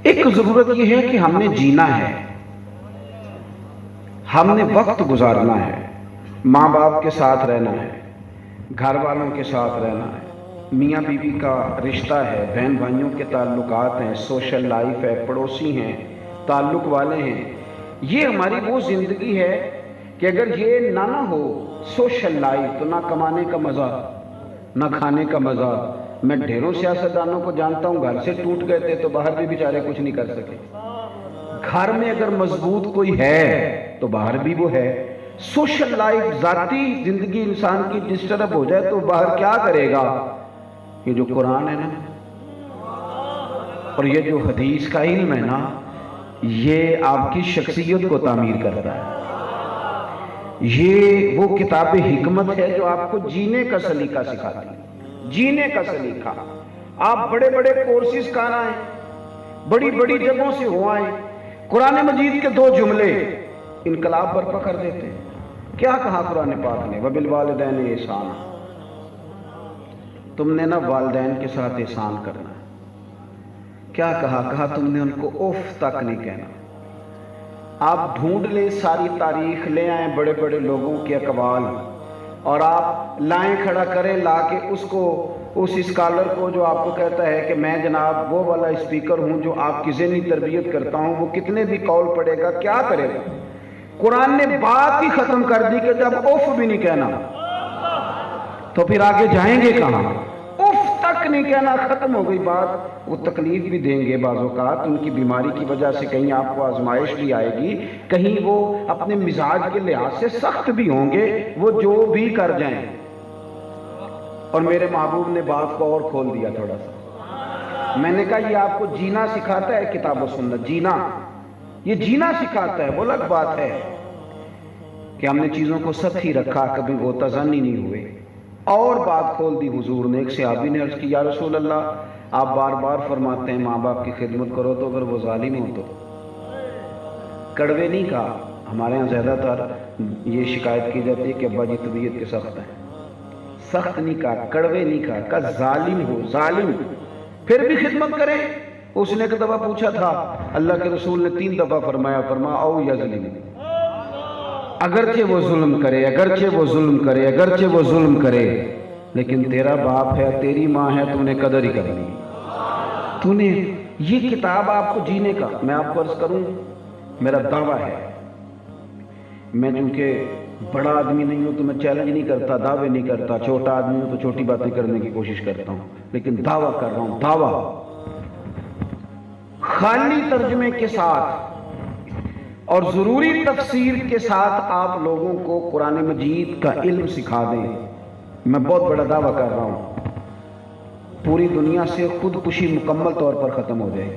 ایک ضرورت یہ ہے کہ ہم نے جینا ہے، ہم نے وقت گزارنا ہے، ماں باپ کے ساتھ رہنا ہے، گھر والوں کے ساتھ رہنا ہے، میاں بیوی کا رشتہ ہے، بہن بھائیوں کے تعلقات ہیں، سوشل لائف ہے، پڑوسی ہیں، تعلق والے ہیں۔ یہ ہماری وہ زندگی ہے کہ اگر یہ نہ ہو سوشل لائف تو نہ کمانے کا مزہ، نہ کھانے کا مزہ۔ میں ڈھیروں سیاستدانوں کو جانتا ہوں گھر سے ٹوٹ گئے تھے تو باہر بھی بیچارے کچھ نہیں کر سکے۔ گھر میں اگر مضبوط کوئی ہے تو باہر بھی وہ ہے۔ سوشل لائف، ذاتی زندگی انسان کی ڈسٹرب ہو جائے تو باہر کیا کرے گا؟ یہ جو قرآن ہے نا اور یہ جو حدیث کا علم ہے نا، یہ آپ کی شخصیت کو تعمیر کرتا ہے۔ یہ وہ کتاب حکمت ہے جو آپ کو جینے کا سلیقہ سکھاتی ہے، جینے کا سلیقہ۔ آپ بڑے بڑے کورسز کر آئیں، بڑی بڑی جگہوں سے ہو آئیں، قرآن مجید کے 2 جملے انقلاب برپا کر دیتے ہیں۔ کیا کہا قرآن پاک نے؟ وَبِالْوَالِدَيْنِ احسانا۔ تم نے نا والدین کے ساتھ احسان کرنا ہے۔ کیا کہا تم نے ان کو اوف تک نہیں کہنا۔ آپ ڈھونڈ لیں، ساری تاریخ لے آئیں بڑے بڑے لوگوں کے اقوال، اور آپ لائیں کھڑا کریں، لا کے اس اسکالر کو جو آپ کو کہتا ہے کہ میں جناب وہ والا اسپیکر ہوں جو آپ کی ذہنی تربیت کرتا ہوں، وہ کتنے بھی قول پڑے گا، کیا کرے گا؟ قرآن نے بات ہی ختم کر دی کہ جب اوف بھی نہیں کہنا تو پھر آگے جائیں گے کہاں؟ اوف تک نہیں کہنا، ختم ہو گئی بات۔ وہ تکلیف بھی دیں گے بعض اوقات، ان کی بیماری کی وجہ سے کہیں آپ کو آزمائش بھی آئے گی، کہیں وہ اپنے مزاج کے لحاظ سے سخت بھی ہوں گے، وہ جو بھی کر جائیں۔ اور میرے محبوب نے بات کو اور کھول دیا تھوڑا سا۔ میں نے کہا یہ آپ کو جینا سکھاتا ہے کتاب و سنت، جینا، یہ جینا سکھاتا ہے۔ وہ الگ بات ہے کہ ہم نے چیزوں کو سطحی رکھا، کبھی وہ تزنی نہیں ہوئے۔ اور بات کھول دی حضور نے۔ ایک صحابی نے عرض کی، یا رسول اللہ آپ بار بار فرماتے ہیں ماں باپ کی خدمت کرو، تو اگر وہ ظالم ہو تو؟ کڑوے نہیں کہا، ہمارے ہاں زیادہ تر یہ شکایت کی جاتی ہے کہ ابا جی طبیعت کے سخت ہیں۔ سخت نہیں کہا، کڑوے نہیں کہا ظالم ہو، ظالم پھر بھی خدمت کرے۔ اس نے ایک دفعہ پوچھا تھا، اللہ کے رسول نے 3 دفعہ فرمایا او یظلم، اگرچہ وہ ظلم کرے، اگرچہ وہ ظلم کرے، اگرچہ وہ ظلم کرے، لیکن تیرا باپ ہے، تیری ماں ہے، تو نے قدر ہی کرنی۔ تو نے یہ کتاب آپ کو جینے کا، میں آپ کو عرض کروں، میرا دعویٰ ہے، میں چونکہ بڑا آدمی نہیں ہوں تو میں چیلنج نہیں کرتا، دعوے نہیں کرتا، چھوٹا آدمی ہوں تو چھوٹی باتیں کرنے کی کوشش کرتا ہوں، لیکن دعویٰ کر رہا ہوں، دعویٰ خالی ترجمے کے ساتھ اور ضروری تفسیر کے ساتھ آپ لوگوں کو قرآن مجید کا علم سکھا دیں۔ میں بہت بڑا دعویٰ کر رہا ہوں، پوری دنیا سے خودکشی مکمل طور پر ختم ہو جائے گی۔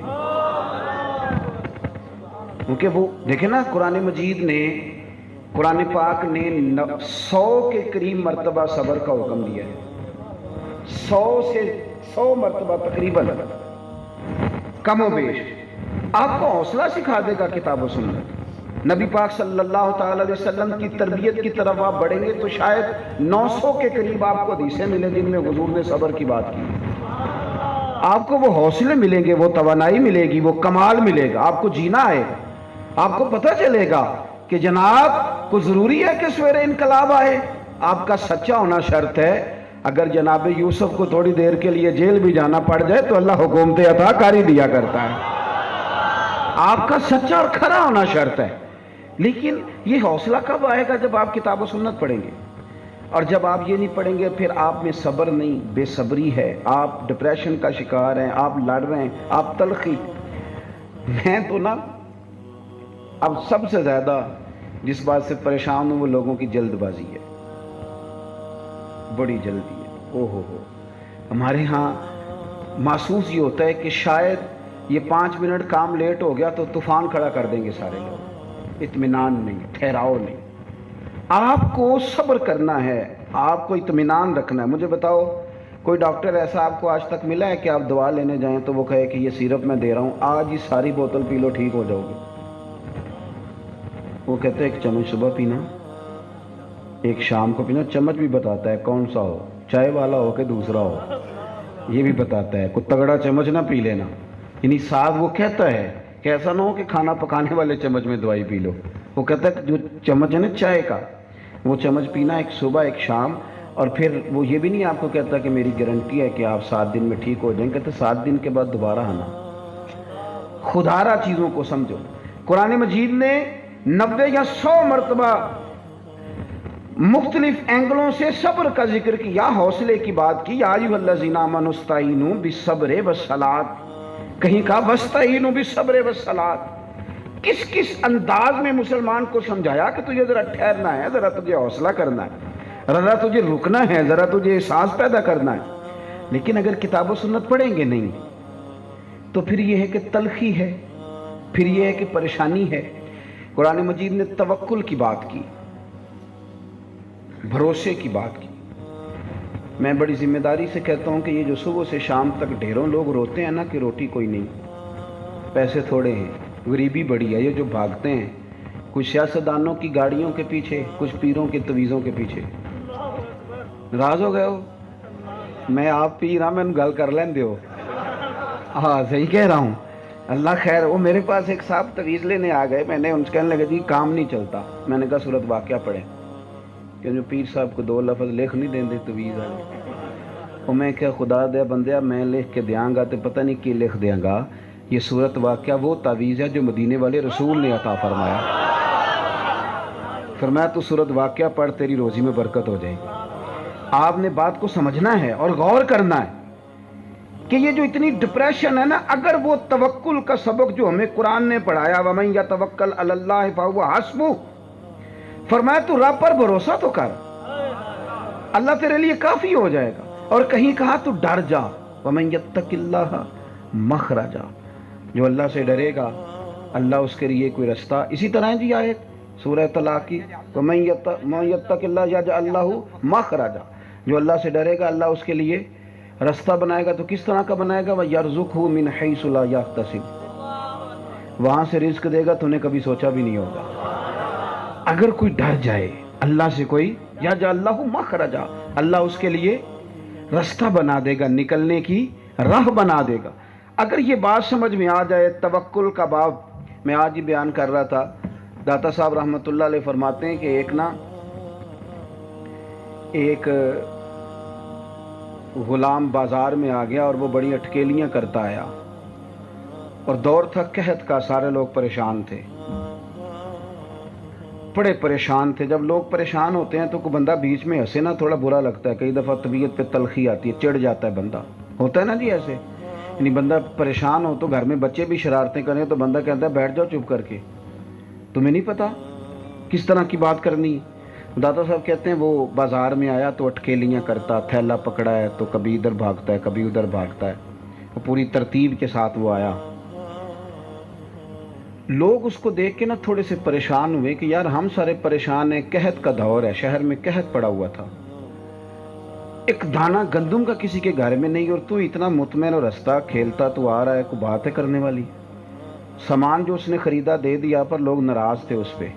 کیونکہ وہ دیکھیں نا، قرآن مجید نے، قرآن پاک نے 100 کے قریب مرتبہ صبر کا حکم دیا ہے۔ 100 مرتبہ تقریباً، کم و بیش۔ آپ کو حوصلہ سکھا دے گا کتاب و سنت۔ نبی پاک صلی اللہ تعالی علیہ وسلم کی تربیت کی طرف آپ بڑھیں گے تو شاید 900 کے قریب آپ کو حدیثیں ملیں جن میں حضور نے صبر کی بات کی۔ آپ کو وہ حوصلے ملیں گے، وہ توانائی ملے گی، وہ کمال ملے گا۔ آپ کو جینا ہے، آپ کو پتہ چلے گا کہ جناب کو ضروری ہے کہ سویرے انقلاب آئے۔ آپ کا سچا ہونا شرط ہے۔ اگر جناب یوسف کو تھوڑی دیر کے لیے جیل بھی جانا پڑ جائے تو اللہ حکومت عطا کاری دیا کرتا ہے۔ آپ کا سچا اور کھرا ہونا شرط ہے۔ لیکن یہ حوصلہ کب آئے گا؟ جب آپ کتاب و سنت پڑھیں گے۔ اور جب آپ یہ نہیں پڑھیں گے پھر آپ میں صبر نہیں، بے صبری ہے، آپ ڈپریشن کا شکار ہیں، آپ لڑ رہے ہیں، آپ تلخی۔ میں تو نا اب سب سے زیادہ جس بات سے پریشان ہوں وہ لوگوں کی جلد بازی ہے، بڑی جلدی ہے۔ ہمارے ہاں محسوس یہ ہوتا ہے کہ شاید یہ 5 منٹ کام لیٹ ہو گیا تو طوفان کھڑا کر دیں گے سارے لوگ۔ اطمینان نہیں، ٹھہراؤ نہیں۔ آپ کو صبر کرنا ہے، آپ کو اطمینان رکھنا ہے۔ مجھے بتاؤ، کوئی ڈاکٹر ایسا آپ کو آج تک ملا ہے کہ آپ دوا لینے جائیں تو وہ کہے کہ یہ سیرپ میں دے رہا ہوں، آج ہی ساری بوتل پی لو ٹھیک ہو جاؤ گے؟ وہ کہتے ہیں 1 چمچ صبح پینا، 1 شام کو پینا۔ چمچ بھی بتاتا ہے کون سا ہو، چائے والا ہو کہ دوسرا ہو، یہ بھی بتاتا ہے۔ کوئی تگڑا چمچ نہ پی لینا، یعنی ساتھ وہ کہتا ہے کہ ایسا نہ ہو کہ کھانا پکانے والے چمچ میں دوائی پی لو. وہ کہتا ہے کہ جو چمچ ہے نا چائے کا، وہ چمچ پینا ایک صبح ایک شام، اور پھر وہ یہ بھی نہیں آپ کو کہتا کہ میری گارنٹی ہے کہ آپ 7 دن میں ٹھیک ہو جائیں، کہتے 7 دن کے بعد دوبارہ آنا. خدارہ چیزوں کو سمجھو. قرآن مجید نے 90 یا 100 مرتبہ مختلف اینگلوں سے صبر کا ذکر کیا، حوصلے کی بات کی. یا ایھا الذین آمنوا استعینوا بالصبر والصلاۃ، کہیں کہا واستعینوا بالصبر والصلاۃ. کس کس انداز میں مسلمان کو سمجھایا کہ تجھے ذرا ٹھہرنا ہے، ذرا تجھے حوصلہ کرنا ہے، ذرا تجھے رکنا ہے، ذرا تجھے احساس پیدا کرنا ہے. لیکن اگر کتاب و سنت پڑھیں گے نہیں تو پھر یہ ہے کہ تلخی ہے، پھر یہ ہے کہ پریشانی ہے. قرآن مجید نے توکل کی بات کی، بھروسے کی بات کی. میں بڑی ذمہ داری سے کہتا ہوں کہ یہ جو صبح سے شام تک ڈھیروں لوگ روتے ہیں نا کہ روٹی کوئی نہیں، پیسے تھوڑے ہیں، غریبی بڑی ہے، یہ جو بھاگتے ہیں کچھ سیاستدانوں کی گاڑیوں کے پیچھے، کچھ پیروں کے تویزوں کے پیچھے. ناراض ہو گئے ہو؟ میں آپ پیر ہاں، میں گل کر لیندے ہو. ہاں صحیح کہہ رہا ہوں. اللہ خیر. وہ میرے پاس ایک صاحب تویز لینے آ گئے، میں نے ان سے کہنے لگا جی کام نہیں چلتا. میں نے کہا سورۃ واقعہ پڑھیں، کہ جو پیر صاحب کو 2 لفظ لکھ نہیں دیں تویز والے. اور میں کیا خدا دیا بندیا، میں لکھ کے دیاں گا تو پتہ نہیں کی لکھ دیاں گا. یہ سورۃ واقعہ وہ تعویذ ہے جو مدینے والے رسول نے عطا فرمایا. فرمایا تو سورۃ واقعہ پڑھ، تیری روزی میں برکت ہو جائے گی. آپ نے بات کو سمجھنا ہے اور غور کرنا ہے کہ یہ جو اتنی ڈپریشن ہے نا، اگر وہ توکل کا سبق جو ہمیں قرآن نے پڑھایا وَمَن يَتَوَكَّلْ عَلَى اللَّهِ فَهُوَ حَسْبُهُ، فرمایا تو رب پر بھروسہ تو کر، اللہ تیرے لیے کافی ہو جائے گا. اور کہیں کہا تو ڈر جا، وَمَن يَتَّقِ اللَّهَ مَخْرَجًا، جو اللہ سے ڈرے گا اللہ اس کے لیے کوئی رستہ. اسی طرح جی آیت سورہ طلاق کی، وَمَن يَتَّقِ اللَّهَ يَجْعَل لَّهُ مَخْرَجًا، جو اللہ سے ڈرے گا اللہ اس کے لیے رستہ بنائے گا. تو کس طرح کا بنائے گا؟ وَيَرْزُقْهُ مِنْ حَيْثُ لَا يَحْتَسِبُ، وہاں سے رزق دے گا تو نے کبھی سوچا بھی نہیں ہوگا. اگر کوئی ڈر جائے اللہ سے، کوئی یجعل لہ مخرجا، اللہ اس کے لیے رستہ بنا دے گا، نکلنے کی راہ بنا دے گا. اگر یہ بات سمجھ میں آ جائے، توکل کا باب میں آج ہی بیان کر رہا تھا. داتا صاحب رحمۃ اللہ علیہ فرماتے ہیں کہ ایک غلام بازار میں آ گیا اور وہ بڑی اٹکیلیاں کرتا آیا، اور دور تھا قحط کا، سارے لوگ پریشان تھے، بڑے پریشان تھے. جب لوگ پریشان ہوتے ہیں تو کوئی بندہ بیچ میں ہنسے نا تھوڑا برا لگتا ہے. کئی دفعہ طبیعت پہ تلخی آتی ہے، چڑھ جاتا ہے بندہ، ہوتا ہے نا جی ایسے. یعنی بندہ پریشان ہو تو گھر میں بچے بھی شرارتیں کریں تو بندہ کہتا ہے بیٹھ جاؤ چپ کر کے، تمہیں نہیں پتا کس طرح کی بات کرنی. داتا صاحب کہتے ہیں وہ بازار میں آیا تو اٹکیلیاں کرتا، تھیلا پکڑا ہے تو کبھی ادھر بھاگتا ہے کبھی ادھر بھاگتا ہے. وہ پوری ترتیب کے ساتھ وہ آیا. لوگ اس کو دیکھ کے نا تھوڑے سے پریشان ہوئے کہ یار ہم سارے پریشان ہیں، قحط کا دور ہے، شہر میں قحط پڑا ہوا تھا، ایک دانہ گندم کا کسی کے گھر میں نہیں، اور تو اتنا مطمئن اور رستہ کھیلتا تو آ رہا ہے، کوئی بات ہے کرنے والی. سامان جو اس نے خریدا دے دیا، پر لوگ ناراض تھے اس پہ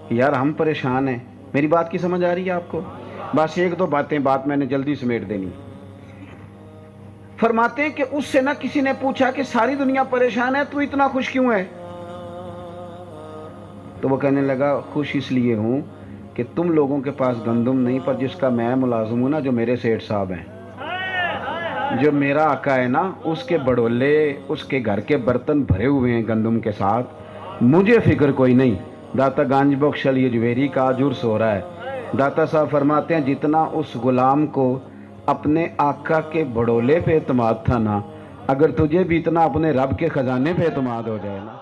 کہ یار ہم پریشان ہیں. میری بات کی سمجھ آ رہی ہے آپ کو؟ بس 1-2 بات میں نے جلدی سمیٹ دینی. فرماتے ہیں کہ اس سے نہ کسی نے پوچھا کہ ساری دنیا پریشان ہے، تو اتنا خوش کیوں ہے؟ تو وہ کہنے لگا خوش اس لیے ہوں کہ تم لوگوں کے پاس گندم نہیں، پر جس کا میں ملازم ہوں نا، جو میرے سیٹھ صاحب ہیں، جو میرا آقا ہے نا، اس کے بڑولے، اس کے گھر کے برتن بھرے ہوئے ہیں گندم کے ساتھ، مجھے فکر کوئی نہیں. داتا گانج بخش علی اجویری کا آج عرس ہو رہا ہے. داتا صاحب فرماتے ہیں جتنا اس غلام کو اپنے آقا کے بڑولے پہ اعتماد تھا نا، اگر تجھے بھی اتنا اپنے رب کے خزانے پہ اعتماد ہو جائے نا